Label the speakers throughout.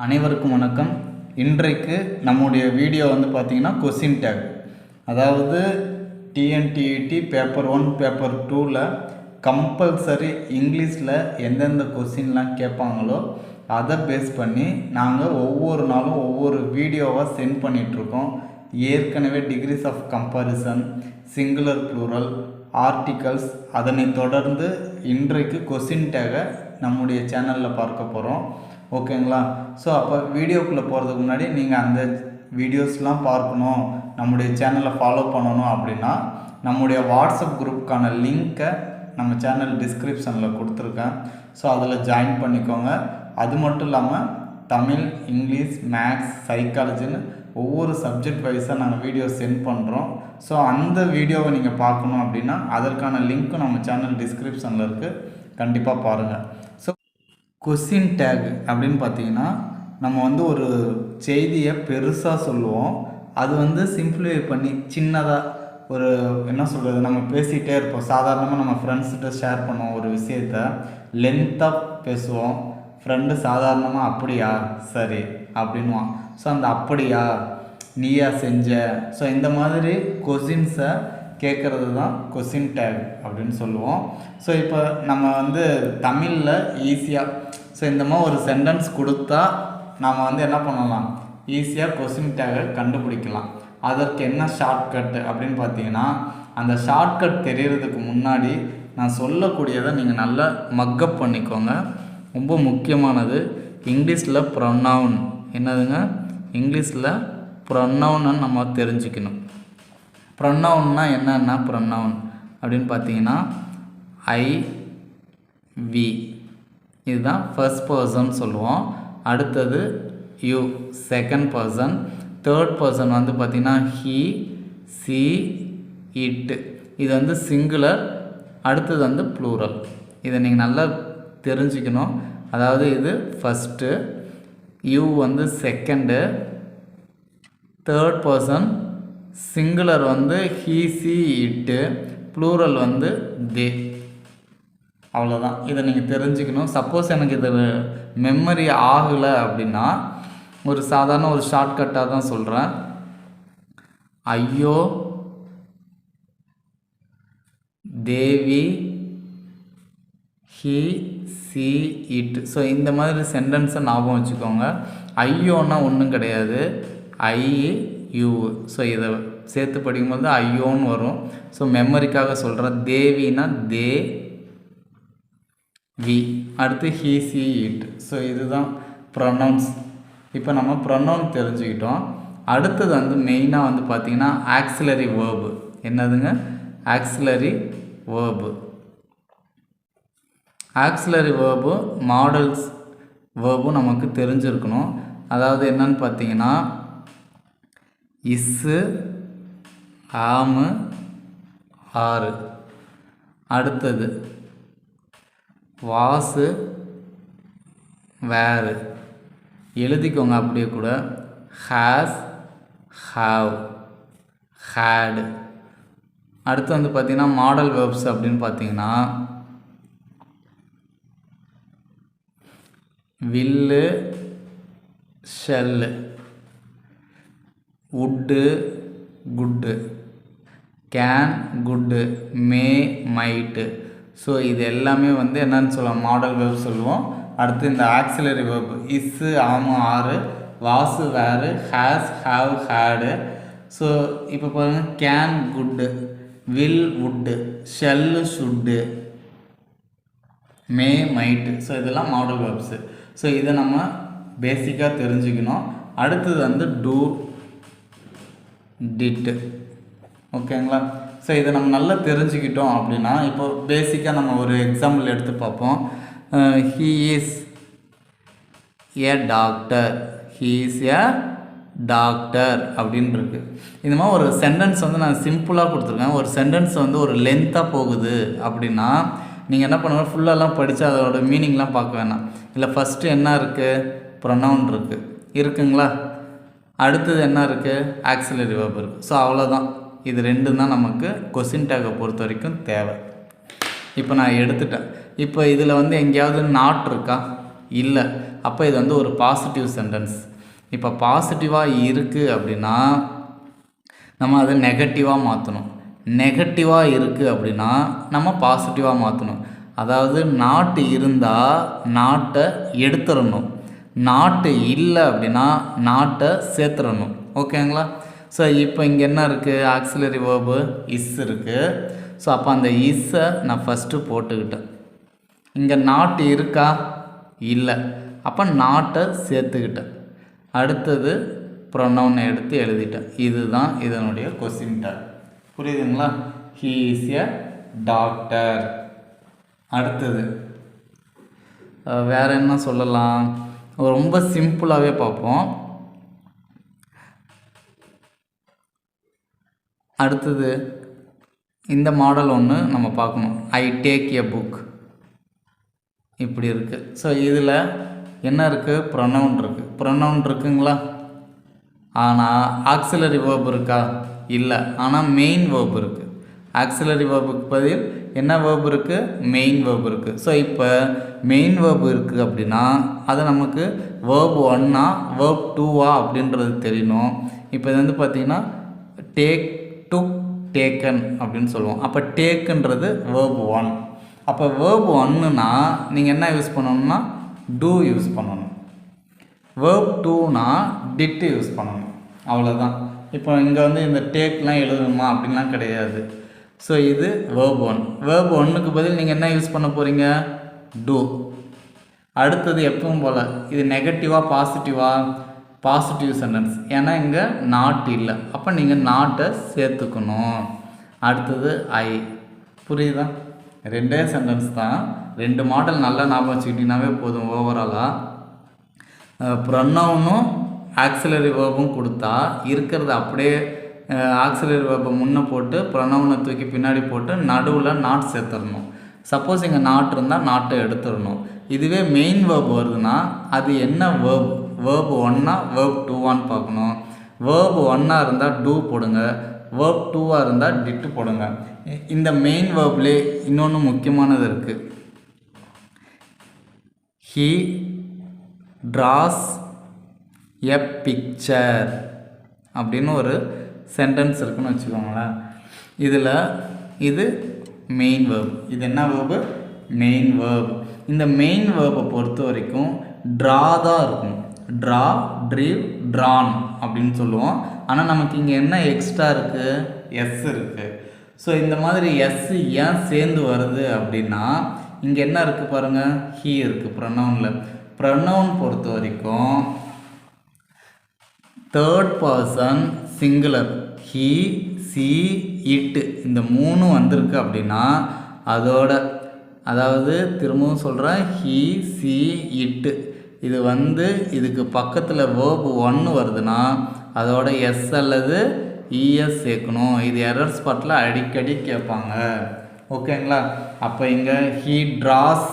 Speaker 1: அனைவருக்கும் வணக்கம். இன்றைக்கு நம்முடைய வீடியோ வந்து பார்த்திங்கன்னா கொஸ்டின் டேக், அதாவது டிஎன்டிஇடி பேப்பர் 1 பேப்பர் 2ல் கம்பல்சரி இங்கிலீஷில் எந்தெந்த கொஸ்டின்லாம் கேட்பாங்களோ அதை பேஸ் பண்ணி நாங்கள் ஒவ்வொரு நாளும் ஒவ்வொரு வீடியோவாக சென்ட் பண்ணிகிட்ருக்கோம். ஏற்கனவே degrees of comparison, singular plural, articles, அதனை தொடர்ந்து இன்றைக்கு கொஸ்டின் டேகை நம்முடைய சேனலில் பார்க்க போகிறோம். ஓகேங்களா? ஸோ அப்போ வீடியோக்குள்ளே போகிறதுக்கு முன்னாடி நீங்கள் அந்த வீடியோஸ்லாம் பார்க்கணும், நம்முடைய சேனலை ஃபாலோ பண்ணணும் அப்படின்னா நம்முடைய வாட்ஸ்அப் குரூப்புக்கான லிங்க்கை நம்ம சேனல் டிஸ்கிரிப்ஷனில் கொடுத்துருக்கேன். ஸோ அதில் ஜாயின் பண்ணிக்கோங்க. அது மட்டும் இல்லாமல் தமிழ், இங்கிலீஷ், மேக்ஸ், சைக்காலஜின்னு ஒவ்வொரு சப்ஜெக்ட் வைஸாக நாங்கள் வீடியோ சென்ட் பண்ணுறோம். ஸோ அந்த வீடியோவை நீங்கள் பார்க்கணும் அப்படின்னா அதற்கான லிங்க்கும் நம்ம சேனல் டிஸ்கிரிப்ஷனில் இருக்குது, கண்டிப்பாக பாருங்கள். ஸோ கொஸ்டின் டேக் அப்படின்னு பார்த்தீங்கன்னா நம்ம வந்து ஒரு செய்தியை பெருசாக சொல்லுவோம், அது வந்து சிம்பிளிஃபை பண்ணி சின்னதாக ஒரு என்ன சொல்கிறது, நம்ம பேசிகிட்டே இருப்போம். சாதாரணமாக நம்ம ஃப்ரெண்ட்ஸ்கிட்ட ஷேர் பண்ணுவோம் ஒரு விஷயத்த, லென்த்தாக பேசுவோம். ஃப்ரெண்டு சாதாரணமாக அப்படியா சரி அப்படின்வான். ஸோ அந்த அப்படியா நீயா செஞ்ச, ஸோ இந்த மாதிரி கொஸ்டின்ஸை கேட்குறது தான் கொஸ்டின் டேக் அப்படின்னு சொல்லுவோம். ஸோ இப்போ நம்ம வந்து தமிழில் ஈஸியாக, ஸோ இந்த மாதிரி ஒரு சென்டென்ஸ் கொடுத்தா நாம் வந்து என்ன பண்ணலாம், ஈஸியாக கொஸ்டின் டேகை கண்டுபிடிக்கலாம். அதற்கு என்ன ஷார்ட்கட் அப்படின்னு பார்த்தீங்கன்னா, அந்த ஷார்ட்கட் தெரியறதுக்கு முன்னாடி நான் சொல்லக்கூடியதை நீங்கள் நல்லா மக்கப் பண்ணிக்கோங்க. ரொம்ப முக்கியமானது இங்கிலீஷில் ப்ரொனவுன் என்னதுங்க, இங்கிலீஷில் ப்ரொனவுன்னு நம்ம தெரிஞ்சுக்கணும். ப்ரொனவுன்னா என்னென்னா, ப்ரொனவுன் அப்படின்னு பார்த்தீங்கன்னா ஐ, வி, இதுதான் ஃபர்ஸ்ட் பர்சன் சொல்லுவோம். அடுத்தது you second person, third person வந்து பார்த்திங்கன்னா ஹீ, சி, இட், இது வந்து சிங்குலர். அடுத்தது வந்து ப்ளூரல். இதை நீங்கள் நல்லா தெரிஞ்சுக்கணும். அதாவது இது ஃபஸ்ட்டு, யூ வந்து செகண்டு, தேர்ட் பர்சன், சிங்குலர் வந்து ஹீ, சி, இட்டு, ப்ளூரல் வந்து தே. அவ்வளோதான், இதை நீங்கள் தெரிஞ்சுக்கணும். சப்போஸ் எனக்கு இது மெமரி ஆகலை அப்படின்னா ஒரு சாதாரண ஒரு ஷார்ட்கட்டாக தான் சொல்கிறேன். ஐயோ, தேவி, ஹீ, சி, இட். ஸோ இந்த மாதிரி சென்டென்ஸை ஞாபகம் வச்சுக்கோங்க. ஐயோன்னா ஒன்றும் கிடையாது, ஐ, யூ. ஸோ இதை சேர்த்து படிக்கும்போது ஐயோன்னு வரும். ஸோ மெமரிக்காக சொல்கிறேன். தேவினா தே, வி, அடுத்து ஹீ, சி, இட். ஸோ இதுதான் ப்ரொனவுன்ஸ். இப்போ நம்ம ப்ரொனவுன் தெரிஞ்சுக்கிட்டோம். அடுத்தது வந்து மெயினாக வந்து பார்த்திங்கன்னா ஆக்சிலரி வேர்பு. என்னதுங்க, auxiliary verb. Auxiliary verb modals வேர்பும் நமக்கு தெரிஞ்சிருக்கணும். அதாவது என்னன்னு பார்த்தீங்கன்னா இஸ்ஸு, ஆமு, ஆறு. அடுத்தது வாசு, வேறு. எழுதிக்கோங்க அப்படியே கூட. Has, have, had. அடுத்து வந்து பார்த்திங்கன்னா மாடல் வேர்ப்ஸ் அப்படின்னு பார்த்தீங்கன்னா will, shall, would, could, can, could, may, might. So இது எல்லாமே வந்து என்னன்னு சொல்லலாம், மாடல் வேர்ப் சொல்லுவோம். அடுத்து இந்த ஆக்சிலரி வேர்ப் இஸ்ஸு, ஆமு, ஆறு, வாசு, வேறு, ஹேஸ், ஹாவ், ஹேடு. ஸோ இப்போ பாருங்கள், can, could, will, would, shall, should, may, might. So இதெல்லாம் மாடல் வேர்ப்ஸு. ஸோ இதை நம்ம பேசிக்காக தெரிஞ்சுக்கணும். அடுத்தது வந்து டூ, டிட்டு. ஓகேங்களா? ஸோ இதை நம்ம நல்லா தெரிஞ்சுக்கிட்டோம் அப்படின்னா, இப்போ பேசிக்காக நம்ம ஒரு எக்ஸாம்பிள் எடுத்து பார்ப்போம். He is a doctor, he is a doctor அப்படின்னு இருக்கு. இந்த மாதிரி ஒரு சென்டென்ஸ் வந்து நான் சிம்பிளாக கொடுத்துருக்கேன். ஒரு சென்டென்ஸ் வந்து ஒரு லென்த்தாக போகுது அப்படின்னா நீங்கள் என்ன பண்ணுங்கள், ஃபுல்லாலாம் படித்து அதோட மீனிங்லாம் பார்க்க வேணாம். இல்லை ஃபஸ்ட்டு என்ன இருக்குது, ப்ரொனவுன் இருக்குங்களா. அடுத்தது என்ன இருக்குது, ஆக்சிலரி வேர்ப் இருக்குது. ஸோ அவ்வளோதான். இது ரெண்டும் தான் நமக்கு கொஸ்டின் டேக்கை பொறுத்த வரைக்கும் தேவை. இப்போ நான் எடுத்துட்டேன். இப்போ இதில் வந்து எங்கேயாவது நாட் இருக்கா, இல்லை. அப்போ இது வந்து ஒரு பாசிட்டிவ் சென்டென்ஸ். இப்போ பாசிட்டிவாக இருக்குது அப்படின்னா நம்ம அதை நெகட்டிவாக மாற்றணும். நெகட்டிவாக இருக்குது அப்படின்னா நம்ம பாசிட்டிவாக மாற்றணும். அதாவது நாட்டு இருந்தால் நாட்டை எடுத்துடணும், நாட்டு இல்லை அப்படின்னா நாட்டை சேர்த்துடணும். ஓகேங்களா? ஸோ இப்போ இங்கே என்ன இருக்குது, ஆக்சிலரி வேர்பு இஸ் இருக்குது. ஸோ அப்போ அந்த இஸ்ஸை நான் ஃபஸ்ட்டு போட்டுக்கிட்டேன். இங்கே நாட்டு இருக்கா, இல்லை, அப்போ நாட்டை சேர்த்துக்கிட்டேன். அடுத்தது ப்ரொனவுனை எடுத்து எழுதிட்டேன். இதுதான் இதனுடைய கொஸ்டின் டேக். புரியுதுங்களா? He is a doctor. அடுத்தது வேறு என்ன சொல்லலாம், ரொம்ப சிம்பிளாகவே பார்ப்போம். அடுத்தது இந்த மாடல் ஒன்று நம்ம பார்க்கணும். ஐ டேக் எ புக் இப்படி இருக்குது. ஸோ இதில் என்ன இருக்குது, ப்ரொனவுன் இருக்குது. ப்ரொனவுன் இருக்குங்களா? ஆனால் ஆக்சிலரி வேர்ப் இருக்கா? இல்லை. ஆனால் மெயின் வேர்ப் இருக்குது. ஆக்சிலரி வேர்புக்கு பதில் என்ன வேர்ப் இருக்குது, மெயின் வேர்ப் இருக்குது. ஸோ இப்போ மெயின் வேர்ப் இருக்குது அப்படின்னா அது நமக்கு வேர்ப் 1ஆ வேர்ப் 2ஆ அப்படின்றது தெரியணும். இப்போ இது வந்து பார்த்திங்கன்னா டேக், டுக், டேக்கன் அப்படின்னு சொல்லுவோம். அப்போ டேக்குன்றது வேர்ப் 1. அப்போ வேர்ப் 1னா நீங்கள் என்ன யூஸ் பண்ணணும்னா டூ யூஸ் பண்ணணும். வேர்ப் 2னா டிட்டு யூஸ் பண்ணணும். அவ்வளோதான். இப்போ இங்கே வந்து இந்த டேக்லாம் எழுதணுமா அப்படின்லாம் கிடையாது. ஸோ இது வேர்ப் 1. வேர்ப் 1க்கு பதில் நீங்கள் என்ன யூஸ் பண்ண போகிறீங்க, டூ. அடுத்தது எப்பவும் போல் இது நெகட்டிவாக பாசிட்டிவாக, பாசிட்டிவ் சென்டென்ஸ். ஏன்னா இங்கே நாட் இல்லை, அப்போ நீங்கள் நாட்டை சேர்த்துக்கணும். அடுத்தது ஐ. புரியுதா? ரெண்டே சென்டென்ஸ் தான். 2 மாடல் நல்லா ஞாபகம் வச்சுக்கிட்டிங்கனாவே போதும். ஓவராலாக ப்ரொனவுனும் ஆக்சிலரி வேர்பும் கொடுத்தா இருக்கிறது அப்படியே ஆக்சிலரி வேர்பை முன்னே போட்டு ப்ரொனவுனை தூக்கி பின்னாடி போட்டு நடுவில் நாட் சேர்த்துடணும். சப்போஸ் இங்கே நாட் இருந்தால் நாட்டை எடுத்துடணும். இதுவே மெயின் வேர்ப் வருதுன்னா அது என்ன வேர்ப், வேர்ப் 1ஆ வேர்ப் 2ஆன்னு பார்க்கணும். வேர்ப் 1ஆ இருந்தால் டூ போடுங்க, வேர்ப் 2ஆ இருந்தால் டிட்டு போடுங்க. இந்த மெயின் வேர்ப்லேயே இன்னொன்று முக்கியமானது இருக்குது. ஹீ ட்ராஸ் எ பிக்சர் அப்படின்னு ஒரு சென்டென்ஸ் இருக்குன்னு வச்சுக்கோங்களேன். இதில் இது மெயின் வேர்ப். இது என்ன வேர்பு, மெயின் வேர்ப். இந்த மெயின் வேர்பை பொறுத்த வரைக்கும் ட்ரா தான் இருக்கும். ட்ரா, ட்ரீவ், ட்ரான் அப்படின்னு சொல்லுவோம். ஆனால் நமக்கு இங்கே என்ன எக்ஸ்ட்ரா இருக்குது, எஸ் இருக்குது. ஸோ இந்த மாதிரி எஸ் ஏன் சேர்ந்து வருது அப்படின்னா இங்கே என்ன இருக்குது பாருங்கள், ஹீ இருக்குது ப்ரொனவுனில். ப்ரொனவுன் பொறுத்த வரைக்கும் third person singular, he, she, இட்டு இந்த 3 வந்திருக்கு அப்படின்னா அதோட, அதாவது திரும்பவும் சொல்கிறேன், ஹீ, சி, இட்டு இது வந்து இதுக்கு பக்கத்தில் வேர்ப் 1 வருதுன்னா அதோட எஸ் அல்லது இஎஸ் சேர்க்கணும். இது எரர் ஸ்பாட்டில் அடிக்கடி கேட்பாங்க. ஓகேங்களா? அப்போ இங்கே ஹீ ட்ராஸ்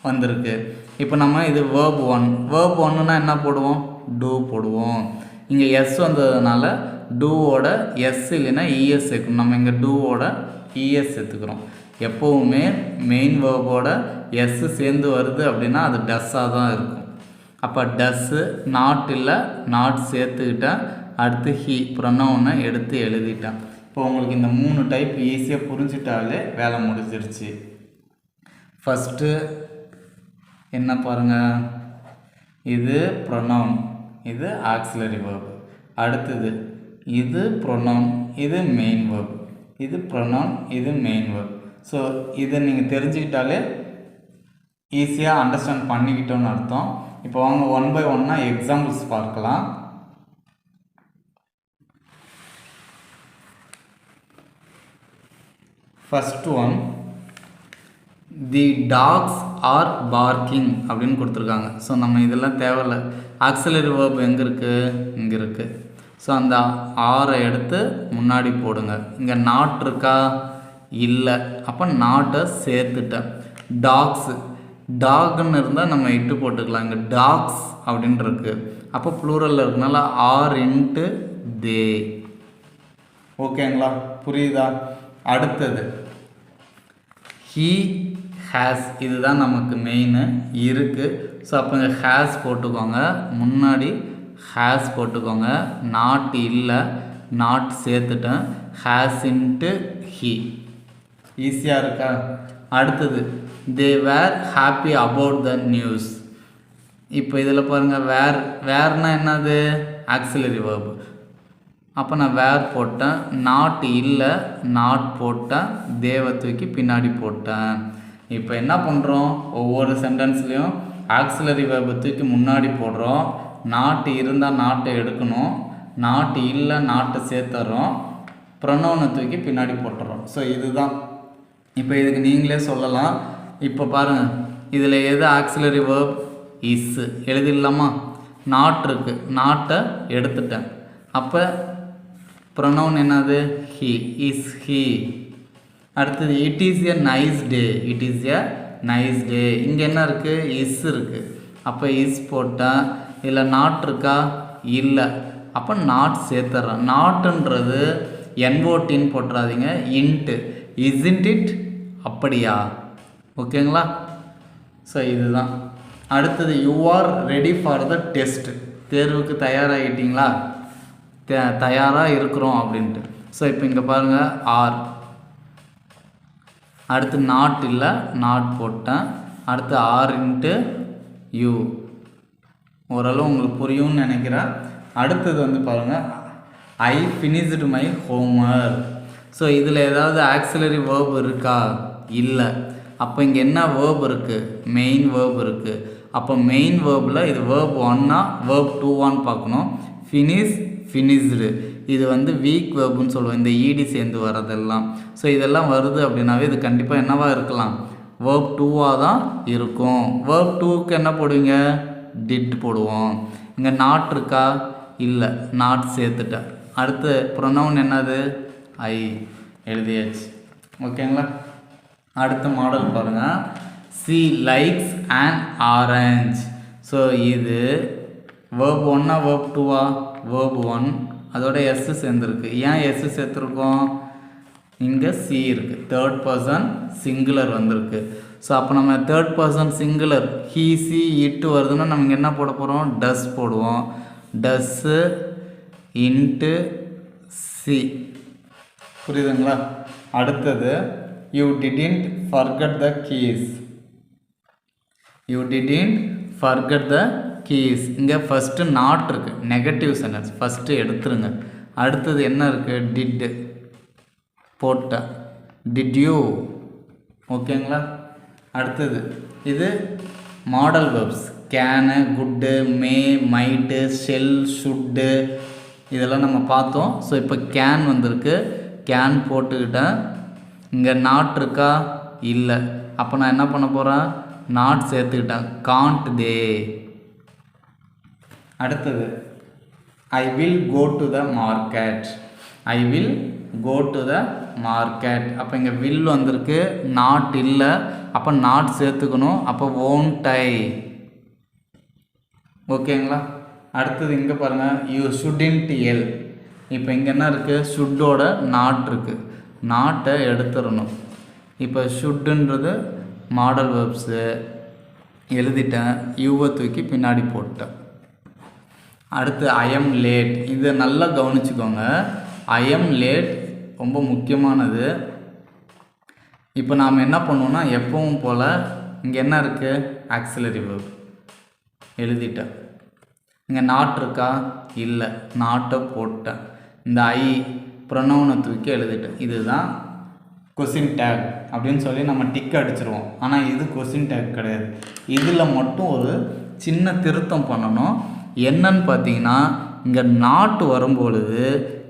Speaker 1: வந்திருக்கு. இப்போ நம்ம இது வேர்ப் 1. வேர்ப் 1னா என்ன போடுவோம், டூ போடுவோம். இங்கே எஸ் வந்ததுனால டூவோட எஸ் இல்லைன்னா இஎஸ் சேர்க்கணும். நம்ம இங்கே டூவோட இஎஸ் சேர்த்துக்கிறோம். எப்போவுமே மெயின் வேர்போட எஸ் சேர்ந்து வருது அப்படின்னா அது டஸ்ஸாக தான் இருக்கும். அப்போ டஸ்ஸு, நாட் இல்லை, நாட் சேர்த்துக்கிட்டேன். அடுத்து ஹீ ப்ரொனவுனை எடுத்து எழுதிட்டேன். இப்போ உங்களுக்கு இந்த 3 டைப் ஈஸியாக புரிஞ்சிட்டாலே வேலை முடிஞ்சிருச்சு. ஃபஸ்ட்டு என்ன பாருங்கள், இது ப்ரொனவுன், இது ஆக்சிலரி வேர்ப். அடுத்தது இது ப்ரொனவுன், இது மெயின் வேர்ப். இது ப்ரொனவுன், இது மெயின் வேர்ப். ஸோ இதை நீங்கள் தெரிஞ்சுக்கிட்டாலே ஈஸியாக அண்டர்ஸ்டாண்ட் பண்ணிக்கிட்டோன்னு அர்த்தம். இப்போ வாங்க 1 by 1 எக்ஸாம்பிள்ஸ் பார்க்கலாம். ஃபர்ஸ்ட் ஒன், தி டாக்ஸ் ஆர் பார்க்கிங் அப்படின்னு கொடுத்துருக்காங்க. ஸோ நம்ம இதெல்லாம் தேவையில்லை. ஆக்சிலரி வேர்ப் எங்கே இருக்குது, இங்கே இருக்குது. ஸோ அந்த ஆரை எடுத்து முன்னாடி போடுங்க. இங்கே நாட் இருக்கா, இல்லை, அப்போ நாட்டை சேர்த்துட்டேன். டாக்ஸு, டாக்னு இருந்தால் நம்ம இட்டு போட்டுக்கலாம். இங்கே டாக்ஸ் அப்படின்னு இருக்கு, அப்போ ப்ளூரலில் இருக்கனால ஆர் இன்ட்டு தே. ஓகேங்களா, புரியுதா? அடுத்தது ஹீ ஹேஸ் இதுதான் நமக்கு மெயின் இருக்குது. ஸோ அப்போ இங்கே ஹேஸ் போட்டுக்கோங்க, முன்னாடி ஹேஸ் போட்டுக்கோங்க. நாட் இல்லை, நாட் சேர்த்துட்டேன். Has into he. ஈஸியாக இருக்கா? அடுத்தது தே வேர் ஹாப்பி அபவுட் த நியூஸ். இப்போ இதில் பாருங்கள், வேர்னா என்னது? Auxiliary verb. அப்போ நான் வேர் போட்டேன், நாட் இல்லை, நாட் போட்டேன், தேவை தூக்கி பின்னாடி போட்டேன். இப்போ என்ன பண்ணுறோம், ஒவ்வொரு சென்டென்ஸ்லேயும் ஆக்சிலரி வேர்பை தூக்கி முன்னாடி போடுறோம். நாட்டு இருந்தால் நாட்டை எடுக்கணும், நாட்டு இல்லை நாட்டை சேர்த்துறோம், ப்ரொனவுனை தூக்கி பின்னாடி போட்டுறோம். ஸோ இதுதான். இப்போ இதுக்கு நீங்களே சொல்லலாம். இப்போ பாருங்கள், இதில் எது ஆக்சிலரி வேர்ப்? இஸ். எழுதிடலாமா? நாட் இருக்குது, நாட்டை எடுத்துட்டேன். அப்போ ப்ரொனவுன் என்னது? ஹி. Is he. அடுத்தது it is a nice day. It is a nice day. இங்கே என்ன இருக்குது? இஸ் இருக்குது. அப்போ இஸ் போட்டால் இதில் நாட் இருக்கா? இல்லை. அப்போ நாட் சேர்த்துட்றேன். நாட்டுன்றது என்ஓடின்னு போட்டுறாதீங்க, இன்ட்டு. Isn't it? அப்படியா? ஓகேங்களா? ஸோ இதுதான். அடுத்தது you are ready for the test. தேர்வுக்கு தயாராகிட்டீங்களா? தயாராக இருக்கிறோம் அப்படின்ட்டு. ஸோ இப்போ இங்கே பாருங்கள், ஆர். அடுத்து நாட் இல்லை, நாட் போட்டேன். அடுத்து ஆர் இன்ட்டு யூ. ஓரளவு உங்களுக்கு புரியும்னு நினைக்கிறேன். அடுத்தது வந்து பாருங்கள், ஐ ஃபினிஷ்டு மை ஹோம்ஒர்க். ஸோ இதில் ஏதாவது ஆக்சிலரி வேர்ப் இருக்கா? இல்லை. அப்போ இங்கே என்ன வேர்ப் இருக்குது? மெயின் வேர்ப் இருக்குது. அப்போ மெயின் வேர்பில் இது வேர்ப் 1ஆ வேர்ப் 2ஆன்னு பார்க்கணும். ஃபினிஷ்டு இது வந்து வீக் வேர்புன்னு சொல்லுவோம், இந்த ஈடி சேர்ந்து வரதெல்லாம். ஸோ இதெல்லாம் வருது அப்படின்னாவே இது கண்டிப்பாக என்னவாக இருக்கலாம்? வேர்ப் 2ஆக தான் இருக்கும். வேர்ப் 2க்கு என்ன போடுவீங்க? டிட் போடுவோம். இங்கே நாட் இருக்கா? இல்லை, நாட் சேர்த்துட்டேன். அடுத்து ப்ரொனவுன் என்னது? ஐ. எழுதியாச்சு. ஓகேங்களா? அடுத்த மாடல் பாருங்கள், C likes and orange. So இது வேர்ப் 1ஆ வேர்ப் 2ஆ? வேர்ப் 1. அதோட எஸ் சேர்ந்துருக்கு. ஏன் எஸ் சேர்த்துருக்கோம்? இங்கே சி இருக்குது, தேர்ட் பர்சன் சிங்குலர் வந்திருக்கு. ஸோ அப்போ நம்ம third person singular he she it வருதுன்னா நம்ம இங்கே என்ன போட போகிறோம்? டஸ் போடுவோம். Does into she. புரியுதுங்களா? அடுத்தது you didn't forget the keys. You didn't forget the keys. இங்கே ஃபஸ்ட்டு நாட் இருக்குது, நெகட்டிவ் சென்டென்ஸ், ஃபஸ்ட்டு எடுத்துருங்க. அடுத்தது என்ன இருக்குது? டிட்டு போட்டேன். Did you. ஓகேங்களா? அடுத்தது இது modal verbs. Can, could, may, might, shall, should இதெல்லாம் நம்ம பார்த்தோம். ஸோ இப்போ கேன் வந்திருக்கு, கேன் போட்டுக்கிட்டேன். இங்கே நாட் இருக்கா? இல்லை. அப்போ நான் என்ன பண்ண போகிறேன்? நாட் சேர்த்துக்கிட்டேன். Can't they. அடுத்தது I will go to the market. I will go to the market. அப்போ இங்கே வில் வந்திருக்கு, நாட் இல்லை. அப்போ நாட் சேர்த்துக்கணும். அப்போ won't I. ஓகேங்களா? அடுத்தது இங்கே பாருங்கள், யூ shouldn't yell. இப்போ இங்கே என்ன இருக்குது? ஷுட்டோட நாட் இருக்குது, நாட்டை எடுத்துடணும். இப்போ ஷுட்டுன்றது மாடல் வேர்ப்ஸு எழுதிட்டேன், யூவை தூக்கி பின்னாடி போட்டேன். அடுத்து ஐ எம் லேட். இதை நல்லா கவனிச்சுக்கோங்க. ஐ எம் லேட் ரொம்ப முக்கியமானது. இப்போ நாம் என்ன பண்ணுவோம்னா, எப்பவும் போல் இங்கே என்ன இருக்குது? ஆக்சிலரி வேர்ப் எழுதிட்டேன். இங்கே நாட் இருக்கா? இல்லை, நாட்டை போட்டேன். இந்த ஐ ப்ரொனவுனை தூக்கி எழுதிட்டேன். இதுதான் கொஸ்டின் டேக் அப்படின்னு சொல்லி நம்ம டிக் அடிச்சிருவோம். ஆனால் இது கொஸ்டின் டேக் கிடையாது. இதில் மட்டும் ஒரு சின்ன திருத்தம் பண்ணணும். என்னன்னு பார்த்தீங்கன்னா, இங்கே நாட்டு வரும்பொழுது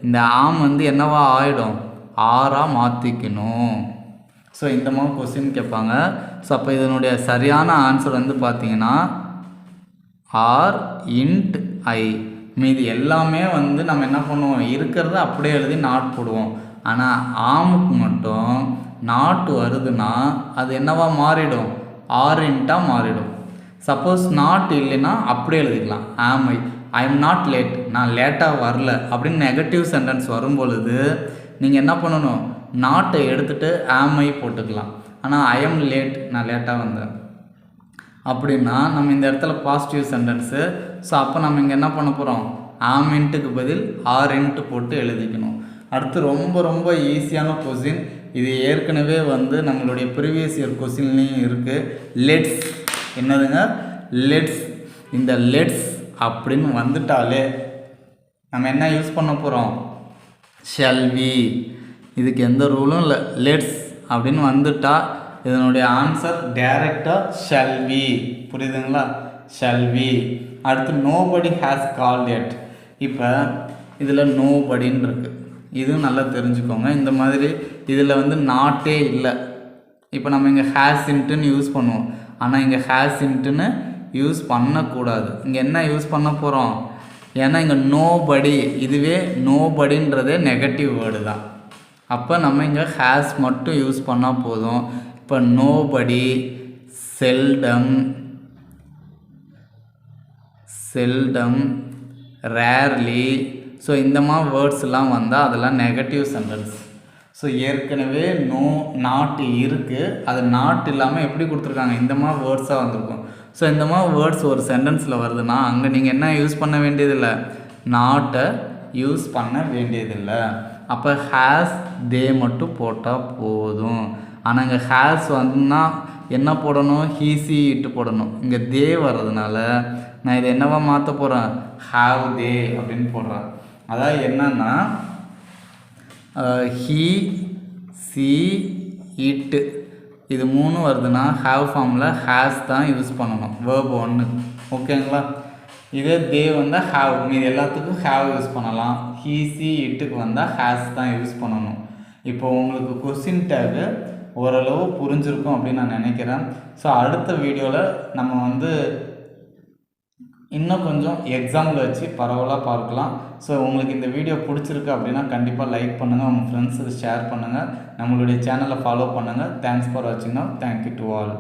Speaker 1: இந்த ஆம் வந்து என்னவா ஆகிடும்? ஆறாக மாற்றிக்கணும். ஸோ இந்த மாதிரி கொஸ்டின் கேட்பாங்க. ஸோ அப்போ இதனுடைய சரியான ஆன்சர் வந்து பார்த்தீங்கன்னா ஆர் இன்ட் ஐ. மீது எல்லாமே வந்து நம்ம என்ன பண்ணுவோம்? இருக்கிறத அப்படியே எழுதி நாட் போடுவோம். ஆனால் ஆமுக்கு மட்டும் நாட்டு வருதுன்னா அது என்னவா மாறிடும்? ஆர் இன்ட்டாக மாறிடும். சப்போஸ் நாட் இல்லைன்னா அப்படியே எழுதிக்கலாம், ஆம் ஐ எம் நாட் லேட். நான் லேட்டாக வரல அப்படின்னு நெகட்டிவ் சென்டென்ஸ் வரும்பொழுது நீங்கள் என்ன பண்ணணும்? நாட்டை எடுத்துகிட்டு ஆம் ஐ போட்டுக்கலாம். ஆனால் ஐ எம் லேட், நான் லேட்டாக வந்தேன் அப்படின்னா நம்ம இந்த இடத்துல பாசிட்டிவ் சென்டென்ஸு. ஸோ அப்போ நம்ம இங்கே என்ன பண்ண போகிறோம், ஆம் இன்ட்டுக்கு பதில் ஆர் இன்ட்டு போட்டு எழுதிக்கணும். அடுத்து ரொம்ப ரொம்ப ஈஸியான கொஸ்டின், இது ஏற்கனவே வந்து நம்மளுடைய ப்ரீவியஸ் இயர் கொஸ்டின்லேயும் இருக்குது. லெட்ஸ், என்னதுங்க, லெட்ஸ். இந்த லெட்ஸ் அப்படின்னு வந்துட்டாலே நம்ம என்ன யூஸ் பண்ண போகிறோம், ஷல் வி. இதுக்கு எந்த ரூலும் இல்லை. லெட்ஸ் அப்படின்னு வந்துட்டா இதனுடைய ஆன்சர் டைரெக்டாக ஷல் வி. புரியுதுங்களா, ஷல் வி. அடுத்து நோபடி ஹேஸ் கால்ட் எட். இப்போ இதில் நோபடின்னு இருக்குது, இதுவும் நல்லா தெரிஞ்சுக்கோங்க. இந்த மாதிரி இதில் வந்து நாட்டே இல்லை. இப்போ நம்ம இங்கே ஹேஸ் இன்ட்டுன்னு யூஸ் பண்ணுவோம், ஆனால் இங்கே ஹேஸ் இன்ட்டுன்னு யூஸ் பண்ணக்கூடாது. இங்கே என்ன யூஸ் பண்ண போகிறோம், ஏன்னா இங்கே நோபடி, இதுவே நோபடின்றதே நெகட்டிவ் வேர்டு தான். அப்போ நம்ம இங்கே ஹேஸ் மட்டும் யூஸ் பண்ணால் போதும். இப்போ nobody, seldom, seldom, rarely. So இந்த மாதிரி வேர்ட்ஸ்லாம் வந்தால் அதெல்லாம் நெகட்டிவ் சென்டென்ஸ். ஸோ ஏற்கனவே நோ நாட் இருக்குது, அது நாட் இல்லாமல் எப்படி கொடுத்துருக்காங்க, இந்த மாதிரி வேர்ட்ஸாக வந்திருக்கும். ஸோ இந்த மாதிரி வேர்ட்ஸ் ஒரு சென்டென்ஸில் வருதுன்னா அங்கே நீங்கள் என்ன யூஸ் பண்ண வேண்டியதில்லை, நாட்டை யூஸ் பண்ண வேண்டியதில்லை. அப்போ ஹேஸ் தே மட்டும் போட்டால் போதும். ஆனால் இங்கே ஹேஸ் வந்துன்னா என்ன போடணும், ஹீசி இட்டு போடணும். இங்கே தே வர்றதுனால நான் இதை என்னவா மாற்ற போகிறேன், ஹாவ் தே அப்படின்னு போடுறேன். அதாவது என்னன்னா ஹீ, சி, இட்டு இது 3 வருதுன்னா ஹாவ் ஃபார்மில் ஹேஸ் தான் யூஸ் பண்ணணும், வேர்ப் 1. ஓகேங்களா. இதே தே வந்தால் ஹாவ், மீது எல்லாத்துக்கும் ஹாவ் யூஸ் பண்ணலாம். ஹீ, சி, இட்டுக்கு வந்தால் ஹேஸ் தான் யூஸ் பண்ணணும். இப்போ உங்களுக்கு கொஸ்டின் டேகு ஓரளவு புரிஞ்சிருக்கும் அப்படின்னு நான் நினைக்கிறேன். ஸோ அடுத்த வீடியோவில் நம்ம வந்து இன்னும் கொஞ்சம் எக்ஸாம்பிள் வச்சு பரவலாக பார்க்கலாம். ஸோ உங்களுக்கு இந்த வீடியோ பிடிச்சிருக்கு அப்படின்னா கண்டிப்பாக லைக் பண்ணுங்கள், உங்கள் ஃப்ரெண்ட்ஸுக்கு ஷேர் பண்ணுங்கள், நம்மளுடைய சேனலை ஃபாலோ பண்ணுங்கள். தேங்க்ஸ் ஃபார் வாட்சிங். Now thank you to all.